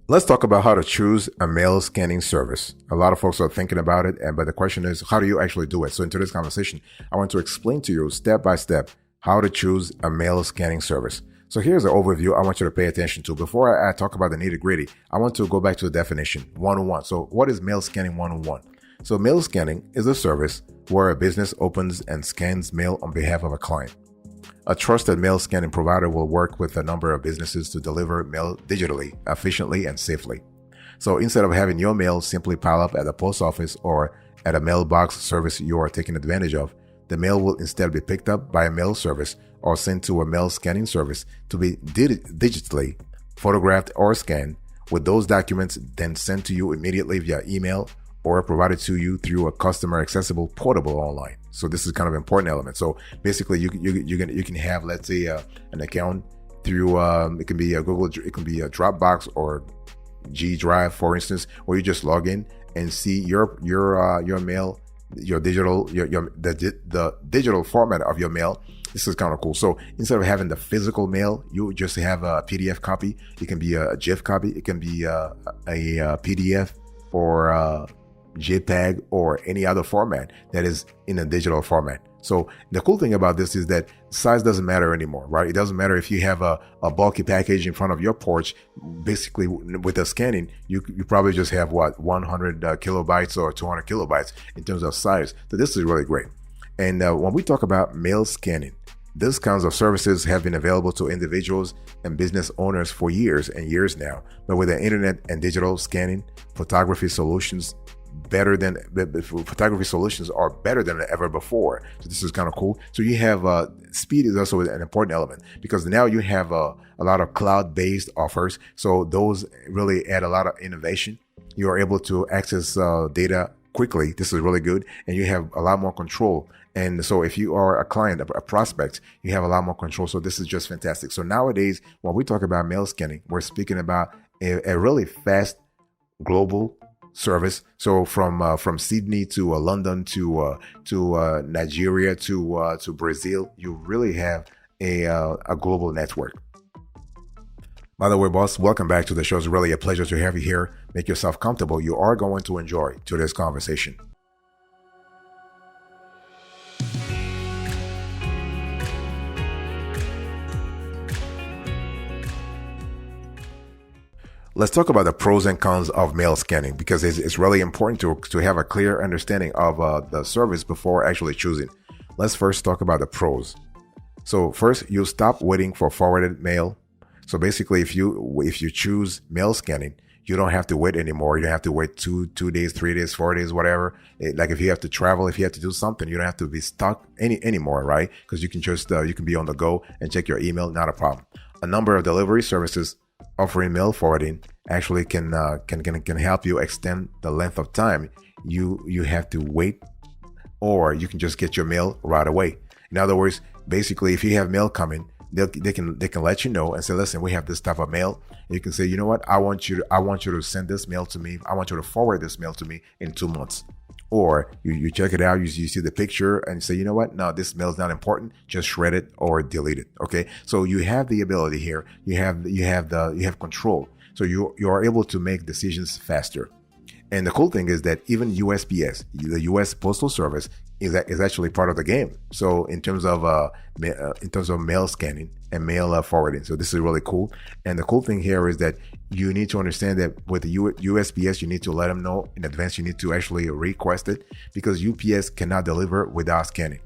Let's talk about how to choose a mail scanning service. A lot of folks are thinking about it, but the question is, how do you actually do it? So in today's conversation, I want to explain to you step by step how to choose a mail scanning service. So here's an overview I want you to pay attention to. Before I talk about the nitty gritty, I want to go back to the definition 101. So what is mail scanning 101? So mail scanning is a service where a business opens and scans mail on behalf of a client. A trusted mail scanning provider will work with a number of businesses to deliver mail digitally, efficiently, and safely. So instead of having your mail simply pile up at the post office or at a mailbox service you are taking advantage of, the mail will instead be picked up by a mail service or sent to a mail scanning service to be digitally photographed or scanned, with those documents then sent to you immediately via email or provided to you through a customer accessible portable online. So this is kind of an important element. So basically you can have, let's say, an account through it can be a Google, it can be a Dropbox or G Drive, for instance, where you just log in and see your mail, your digital, the digital format of your mail. This is kind of cool. So instead of having the physical mail, you just have a PDF copy. It can be a GIF copy. It can be a PDF or JPEG or any other format that is in a digital format. So the cool thing about this is that size doesn't matter anymore, right? It doesn't matter if you have a bulky package in front of your porch. Basically, with the scanning, you probably just have 100 kilobytes or 200 kilobytes in terms of size. So this is really great. And when we talk about mail scanning, these kinds of services have been available to individuals and business owners for years and years now. But with the internet and digital scanning, photography solutions are better than ever before. So this is kind of cool. So you have speed is also an important element, because now you have a lot of cloud-based offers. So those really add a lot of innovation. You are able to access data quickly. This is really good. And you have a lot more control. And so if you are a client, a prospect, you have a lot more control. So this is just fantastic. So nowadays, when we talk about mail scanning, we're speaking about a really fast global service. So from Sydney to London to Nigeria to Brazil, you really have a global network. By the way, boss, welcome back to the show. It's really a pleasure to have you here. Make yourself comfortable. You are going to enjoy today's conversation. Let's talk about the pros and cons of mail scanning, because it's really important to have a clear understanding of the service before actually choosing. Let's first talk about the pros. So first, you stop waiting for forwarded mail. So basically, if you choose mail scanning, you don't have to wait anymore. You don't have to wait two days, 3 days, 4 days, whatever. Like if you have to travel, if you have to do something, you don't have to be stuck anymore, right? Because you can just you can be on the go and check your email, not a problem. A number of delivery services offering mail forwarding actually can help you extend the length of time you have to wait, or you can just get your mail right away. In other words, basically, if you have mail coming, they can let you know and say, listen, we have this type of mail. And you can say, you know what, I want you to send this mail to me. I want you to forward this mail to me in 2 months. Or you check it out, you see the picture and say, you know what, no, this mail is not important, just shred it or delete it. Okay, so you have the ability here, you have control, so you are able to make decisions faster. And the cool thing is that even USPS, the U.S. Postal Service, is actually part of the game. So in terms of mail scanning and mail forwarding, so this is really cool. And the cool thing here is that you need to understand that with the USPS, you need to let them know in advance. You need to actually request it, because UPS cannot deliver without scanning.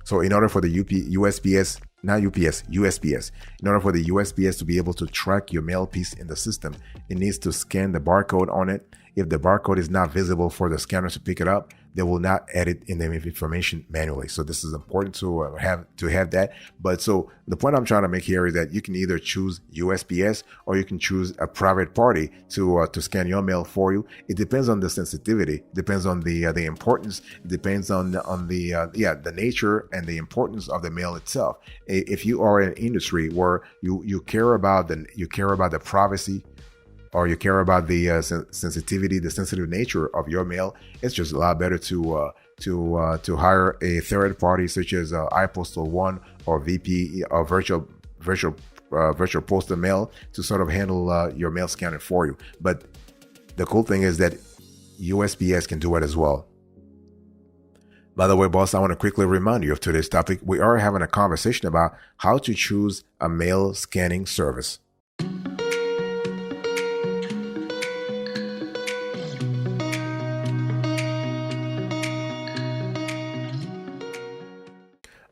So in order for the USPS, in order for the USPS to be able to track your mail piece in the system, it needs to scan the barcode on it. If the barcode is not visible for the scanners to pick it up, they will not edit in the information manually. So this is important to have that. But so the point I'm trying to make here is that you can either choose USPS or you can choose a private party to scan your mail for you. It depends on the sensitivity, depends on the importance, it depends on the nature and the importance of the mail itself. If you are in an industry where you care about the privacy, or you care about the sensitivity, the sensitive nature of your mail, it's just a lot better to hire a third party such as iPostal One or VP or virtual virtual postal mail to sort of handle your mail scanning for you. But the cool thing is that USPS can do it as well. By the way, boss, I want to quickly remind you of today's topic. We are having a conversation about how to choose a mail scanning service.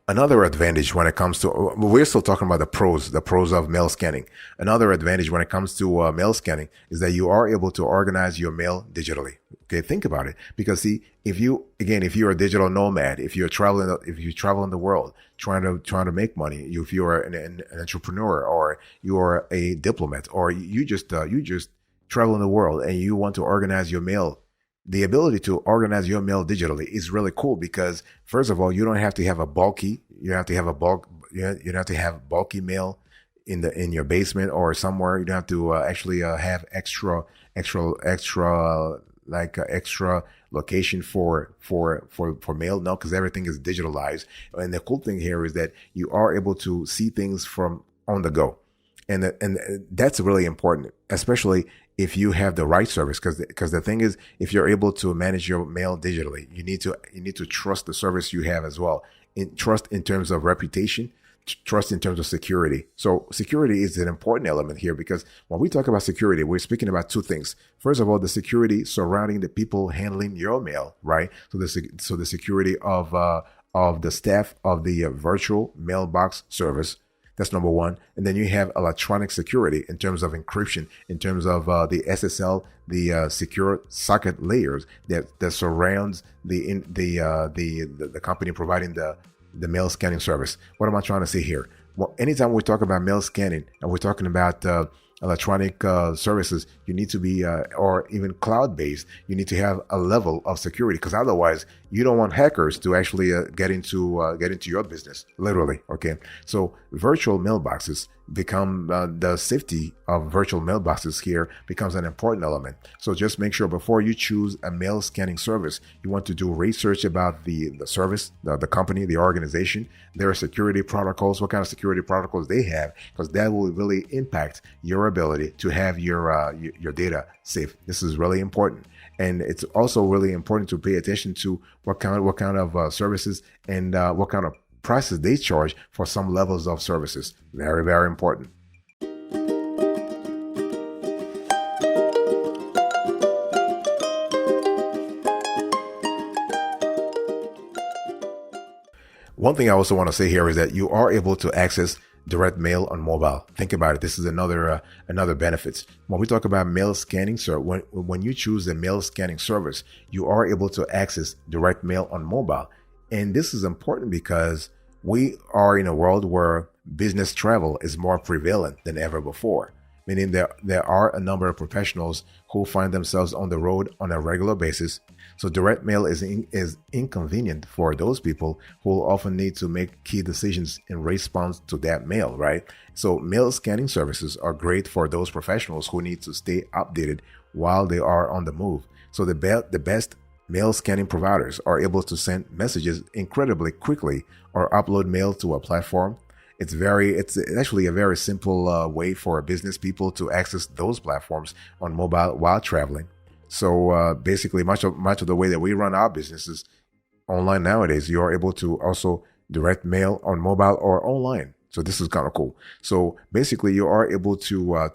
Another advantage when it comes to, we're still talking about the pros of mail scanning. Another advantage when it comes to mail scanning is that you are able to organize your mail digitally. Okay, think about it. Because see, if you're a digital nomad, if you travel in the world trying to make money, if you're an entrepreneur, or you're a diplomat, or you just travel in the world and you want to organize your mail, the ability to organize your mail digitally is really cool, because first of all, you don't have to have bulky mail in your basement or somewhere. You don't have to actually have extra location for mail. No, because everything is digitalized. And the cool thing here is that you are able to see things from on the go. And that's really important, especially if you have the right service, because the thing is, if you're able to manage your mail digitally, you need to trust the service you have as well. Trust in terms of reputation, trust in terms of security. So security is an important element here, because when we talk about security, we're speaking about two things. First of all, the security surrounding the people handling your mail, right? So the security of the staff of the virtual mailbox service. That's number one. And then you have electronic security in terms of encryption, in terms of the SSL, the secure socket layers that surrounds the company providing the mail scanning service. What am I trying to say here? Well, anytime we talk about mail scanning and we're talking about electronic services, you need to be, or even cloud-based, you need to have a level of security, because otherwise you don't want hackers to actually get into your business, literally. Okay, so virtual mailboxes become the safety of virtual mailboxes here becomes an important element. So just make sure before you choose a mail scanning service, you want to do research about the service, the company, the organization, their security protocols, what kind of security protocols they have, because that will really impact your ability to have your data safe. This is really important. And it's also really important to pay attention to what kind of services and what kind of prices they charge for some levels of services. Very, very important. One thing I also want to say here is that you are able to access direct mail on mobile. Think about it. This is another benefit. When we talk about mail scanning, sir, when you choose the mail scanning service, you are able to access direct mail on mobile. And this is important because we are in a world where business travel is more prevalent than ever before, meaning there are a number of professionals who find themselves on the road on a regular basis. So direct mail is inconvenient for those people who often need to make key decisions in response to that mail, right? So mail scanning services are great for those professionals who need to stay updated while they are on the move. So the best mail scanning providers are able to send messages incredibly quickly or upload mail to a platform. It's actually a very simple way for business people to access those platforms on mobile while traveling. So basically, much of the way that we run our businesses online nowadays, you are able to also direct mail on mobile or online. So this is kind of cool. So basically, you are able to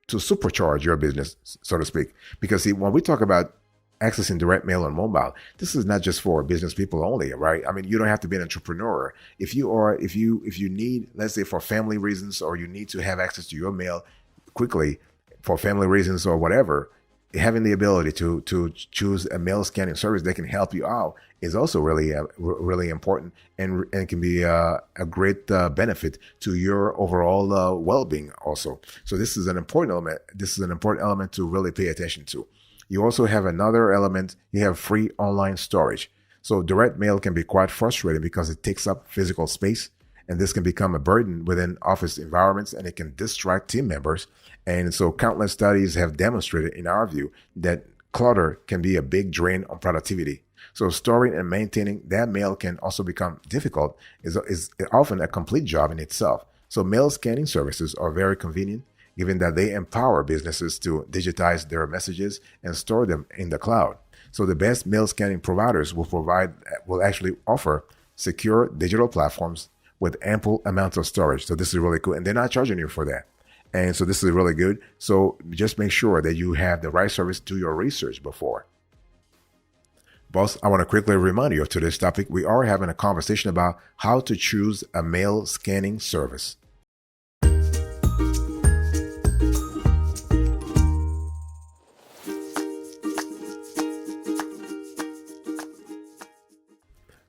supercharge your business, so to speak. Because see, when we talk about accessing direct mail on mobile, this is not just for business people only, right? I mean, you don't have to be an entrepreneur. If you need, let's say for family reasons, or you need to have access to your mail quickly for family reasons or whatever, having the ability to choose a mail scanning service that can help you out is also really important, and can be a great benefit to your overall well-being also. So this is an important element. This is an important element to really pay attention to. You also have another element. You have free online storage. So direct mail can be quite frustrating because it takes up physical space, and this can become a burden within office environments, and it can distract team members. And so countless studies have demonstrated, in our view, that clutter can be a big drain on productivity. So storing and maintaining that mail can also become difficult, is often a complete job in itself. So mail scanning services are very convenient, given that they empower businesses to digitize their messages and store them in the cloud. So the best mail scanning providers will actually offer secure digital platforms with ample amounts of storage. So this is really cool. And they're not charging you for that. And so this is really good. So just make sure that you have the right service. Do your research before. Boss, I want to quickly remind you of today's topic. We are having a conversation about how to choose a mail scanning service.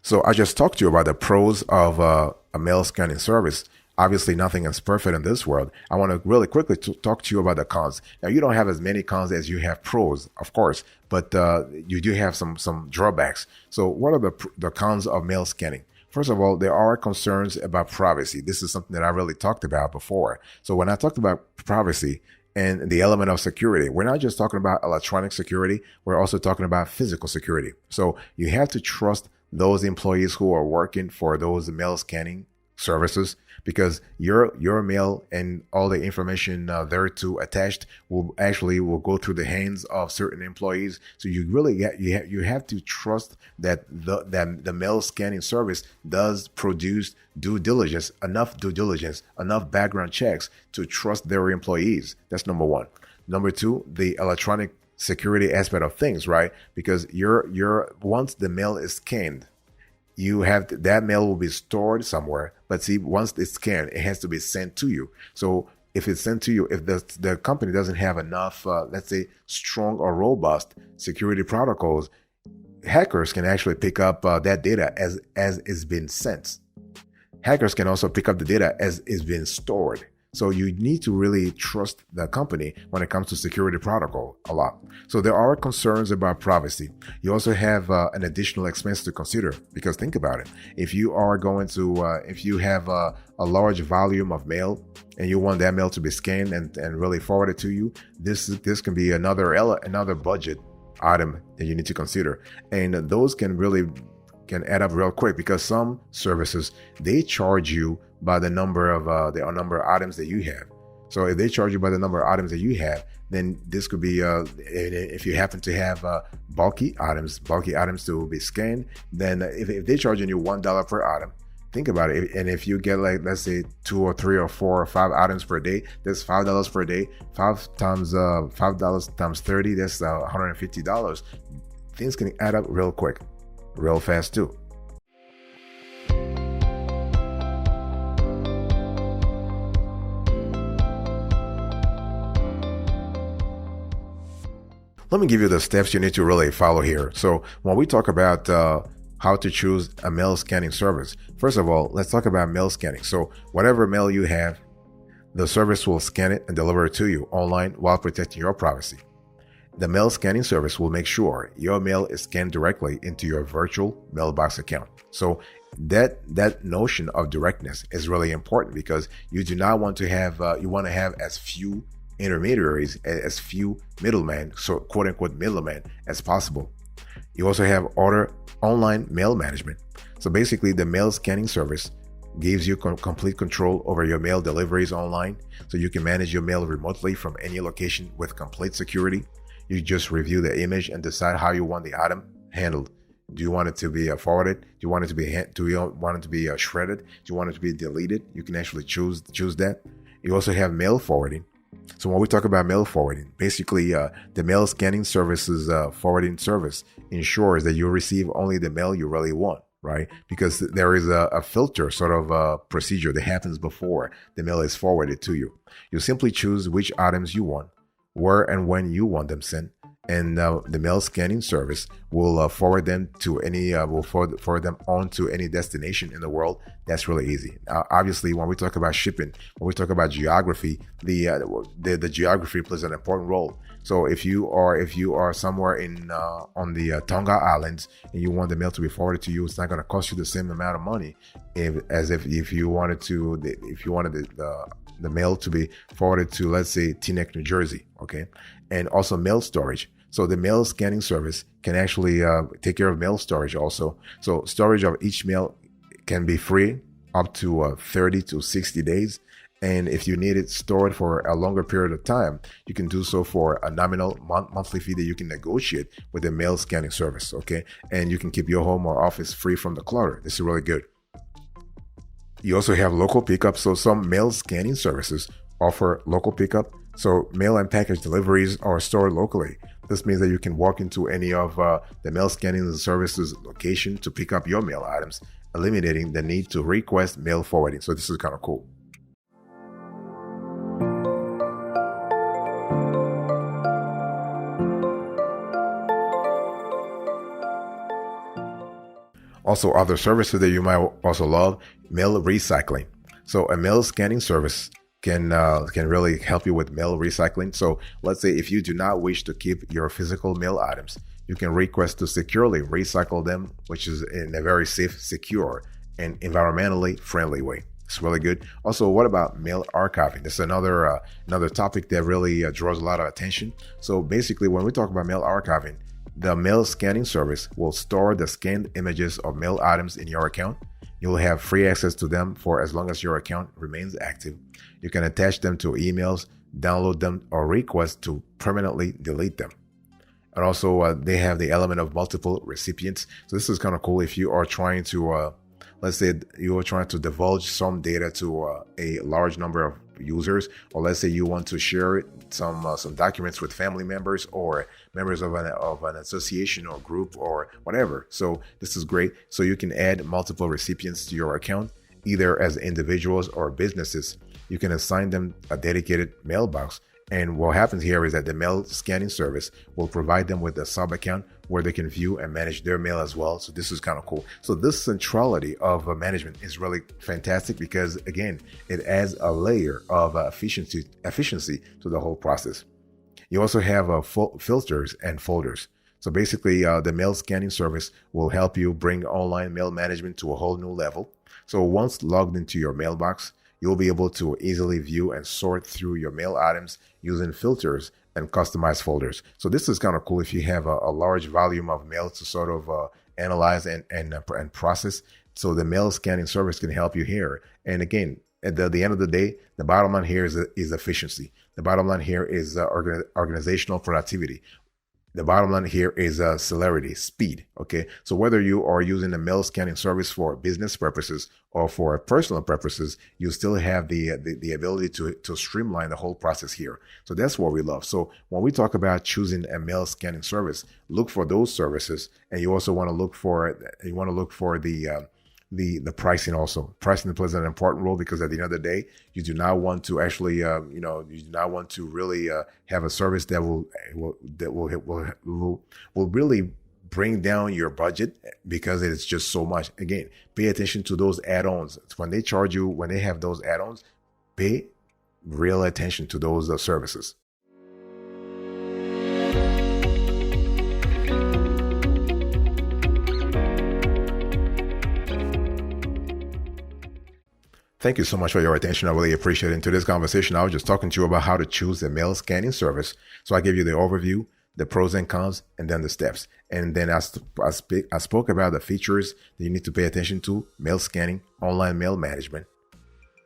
So I just talked to you about the pros of a mail scanning service. Obviously, nothing is perfect in this world. I want to really quickly talk to you about the cons. Now, you don't have as many cons as you have pros, of course, but you do have some drawbacks. So what are the cons of mail scanning? First of all, there are concerns about privacy. This is something that I really talked about before. So when I talked about privacy and the element of security, we're not just talking about electronic security. We're also talking about physical security. So you have to trust those employees who are working for those mail scanning services, because your mail and all the information thereto attached will go through the hands of certain employees. So you really you have to trust that the mail scanning service does produce enough due diligence, enough background checks to trust their employees. That's number one. Number two, the electronic security aspect of things, right? Because once the mail is scanned, you have that mail will be stored somewhere. But see, once it's scanned, it has to be sent to you. So if it's sent to you, if the company doesn't have enough, let's say, strong or robust security protocols, hackers can actually pick up that data as it's been sent. Hackers can also pick up the data as it's been stored. So you need to really trust the company when it comes to security protocol a lot. So there are concerns about privacy. You also have an additional expense to consider, because think about it. If you are going to, if you have a large volume of mail and you want that mail to be scanned and really forwarded to you, this can be another budget item that you need to consider. And those can add up real quick, because some services, they charge you by the number of items that you have. So if they charge you by the number of items that you have, then this could be if you happen to have bulky items to be scanned, then if they're charging you $1 per item, think about it. And if you get, like, let's say 2 or 3 or 4 or 5 items per day, that's $5 per day. $5 times 30, that's $150. Things can add up real quick, real fast too. Let me give you the steps you need to really follow here. So when we talk about how to choose a mail scanning service, first of all, let's talk about mail scanning. So whatever mail you have, the service will scan it and deliver it to you online while protecting your privacy. The mail scanning service will make sure your mail is scanned directly into your virtual mailbox account. So that notion of directness is really important, because you do not want to have, you want to have as few intermediaries, as few middlemen, so quote unquote middlemen, as possible. You also have online mail management. So basically, the mail scanning service gives you complete control over your mail deliveries online, so you can manage your mail remotely from any location with complete security. You just review the image and decide how you want the item handled. Do you want it to be forwarded? Do you want it to be shredded? Do you want it to be deleted? You can actually choose that. You also have mail forwarding. So when we talk about mail forwarding, basically the mail scanning services forwarding service ensures that you receive only the mail you really want, right? Because there is a filter sort of procedure that happens before the mail is forwarded to you. You simply choose which items you want, where and when you want them sent, and the mail scanning service will forward them to any forward them on to any destination in the world. That's really easy. Obviously, when we talk about shipping, when we talk about geography, the geography plays an important role. So if you are somewhere on the Tonga Islands and you want the mail to be forwarded to you, it's not going to cost you the same amount of money if you wanted the mail to be forwarded to, let's say, Teaneck, New Jersey. Okay, and also mail storage. So the mail scanning service can actually take care of mail storage also. So storage of each mail can be free up to 30 to 60 days. And if you need it stored for a longer period of time, you can do so for a nominal monthly fee that you can negotiate with the mail scanning service, okay? And you can keep your home or office free from the clutter. This is really good. You also have local pickup. So some mail scanning services offer local pickup. So mail and package deliveries are stored locally. This means that you can walk into any of the mail scanning services location to pick up your mail items, eliminating the need to request mail forwarding. So this is kind of cool. Also, other services that you might also love, mail recycling. So a mail scanning service can really help you with mail recycling. So let's say if you do not wish to keep your physical mail items, you can request to securely recycle them, which is in a very safe, secure, and environmentally friendly way. It's really good. Also, what about mail archiving? This is another topic that really draws a lot of attention. So basically, when we talk about mail archiving, the mail scanning service will store the scanned images of mail items in your account. You'll have free access to them for as long as your account remains active. You can attach them to emails, download them, or request to permanently delete them. And also, they have the element of multiple recipients. So this is kind of cool if you are trying to, let's say you are trying to divulge some data to a large number of users, or let's say you want to share some documents with family members or members of an association or group or whatever. So this is great. So you can add multiple recipients to your account, either as individuals or businesses. You can assign them a dedicated mailbox. And what happens here is that the mail scanning service will provide them with a sub account where they can view and manage their mail as well. So this is kind of cool. So this centrality of management is really fantastic because, again, it adds a layer of efficiency to the whole process. You also have filters and folders. So basically, the mail scanning service will help you bring online mail management to a whole new level. So once logged into your mailbox, you'll be able to easily view and sort through your mail items using filters and customized folders. So this is kind of cool if you have a large volume of mail to sort of analyze and process. So the mail scanning service can help you here. And again, at the end of the day, the bottom line here is efficiency. The bottom line here is organizational productivity. The bottom line here is celerity, speed. Okay, so whether you are using the mail scanning service for business purposes or for personal purposes, you still have the ability to streamline the whole process here. So that's what we love. So when we talk about choosing a mail scanning service, look for those services, and you also want to look for the pricing also. Pricing plays an important role because at the end of the day, you do not want to actually, you do not want to really have a service that will really bring down your budget because it's just so much. Again, pay attention to those add-ons. When they charge you, when they have those add-ons, pay real attention to those services. Thank you so much for your attention. I really appreciate it. In today's conversation, I was just talking to you about how to choose a mail scanning service. So I gave you the overview, the pros and cons, and then the steps. And then I spoke about the features that you need to pay attention to: mail scanning, online mail management,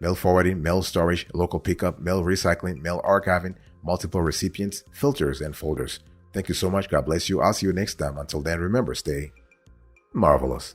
mail forwarding, mail storage, local pickup, mail recycling, mail archiving, multiple recipients, filters, and folders. Thank you so much. God bless you. I'll see you next time. Until then, remember, stay marvelous.